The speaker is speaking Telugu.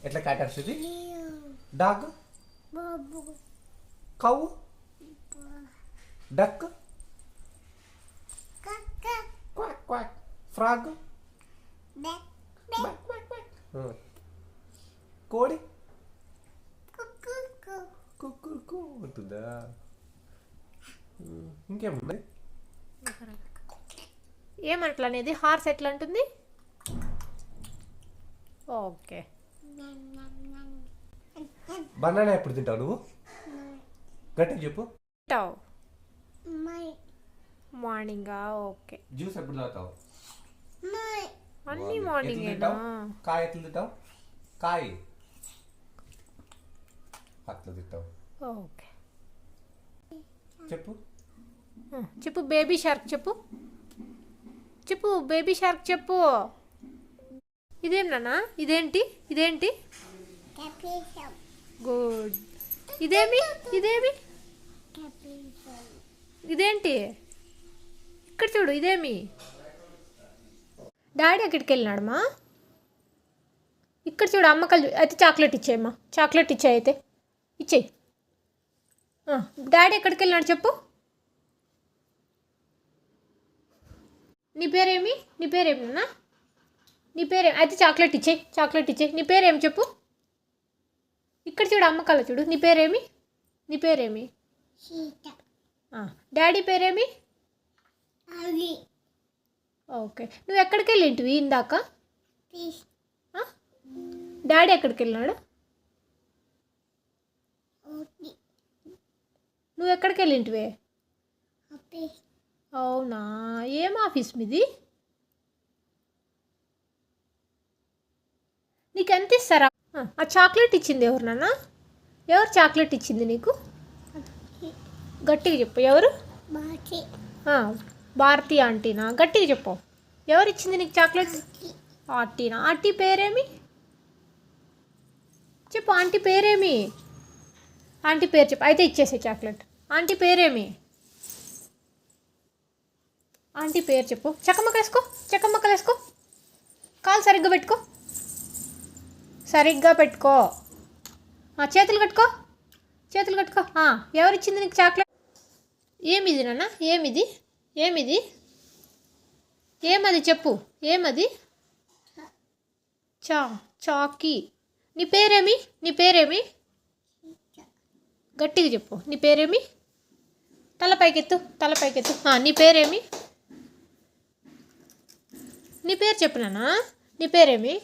ఎట్లా క్యాట్ అరుస్తుంది? Dog, cow, duck, quack quack, frog, కోడి కుక్కు ఉంటుందా? ఇంకేముంది? ఏమట్లా అనేది హార్స్ ఎట్లా అంటుంది? ఓకే. బనానా ఎప్పుడు తింటావు నువ్వు? గట్టిగా చెప్పు. తింటావు మార్నింగా? ఓకే. జ్యూస్ ఎప్పుడు తాగుతావు? అన్నీ మార్నింగేనా? కాయ ఎట్లా తింటావు? కాయ అట్లా తింటావు. ఓకే చెప్పు. చెప్పు బేబీ షార్క్ చెప్పు. చెప్పు బేబీ షార్క్ చెప్పు. ఇదేం నాన్న? ఇదేంటి? ఇదేంటి? గుడ్. ఇదేమి? ఇదేమి? ఇదేంటి? ఇక్కడ చూడు. ఇదేమి? డాడీ ఎక్కడికి వెళ్ళినాడమ్మా? ఇక్కడ చూడు. అమ్మకలు అయితే చాక్లెట్ ఇచ్చేయమ్మా. చాక్లెట్ ఇచ్చేయి. అయితే ఇచ్చేయి. డాడీ ఎక్కడికి వెళ్ళినాడు చెప్పు. నీ పేరేమి? నీ పేరేమి నాన్న? నీ పేరేమి? అయితే చాక్లెట్ ఇచ్చేయి. చాక్లెట్ ఇచ్చేయి. నీ పేరేమి చెప్పు. ఇక్కడ చూడు. అమ్మకాల చూడు. నీ పేరేమి? నీ పేరేమి? డాడీ పేరేమి? ఓకే. నువ్వు ఎక్కడికి వెళ్ళింటివి ఇందాక? డాడీ ఎక్కడికి వెళ్ళినాడు? నువ్వు ఎక్కడికి వెళ్ళింటివే? అవునా? ఏం ఆఫీస్ మీది? నీకు ఎంత ఇస్తారా? ఆ చాక్లెట్ ఇచ్చింది ఎవరు నాన్న? ఎవరు చాక్లెట్ ఇచ్చింది నీకు? గట్టిగా చెప్పు. ఎవరు? భారతి ఆంటీనా? గట్టిగా చెప్పు. ఎవరు ఇచ్చింది నీకు చాక్లెట్? ఆంటీనా? ఆంటీ పేరేమి చెప్పు. ఆంటీ పేరేమి? ఆంటీ పేరు చెప్పు. అయితే ఇచ్చేసే చాక్లెట్. ఆంటీ పేరేమి? ఆంటీ పేరు చెప్పు. చక్కమ్మక్కలు వేసుకో. చక్కమ్మక్కలు వేసుకో. కాలు సరిగ్గా పెట్టుకో. సరిగ్గా పెట్టుకో. చేతులు కట్టుకో. చేతులు కట్టుకో. ఎవరిచ్చింది నీకు చాక్లెట్? ఏమిది నాన్న? ఏమిది? ఏమిది? ఏమది చెప్పు. ఏమది? చాకీ. నీ పేరేమి? నీ పేరేమి? గట్టిగా చెప్పు. నీ పేరేమి? తల పైకెత్తు. తల పైకెత్తు. నీ పేరేమి? నీ పేరు చెప్పు నాన్న. నీ పేరేమి?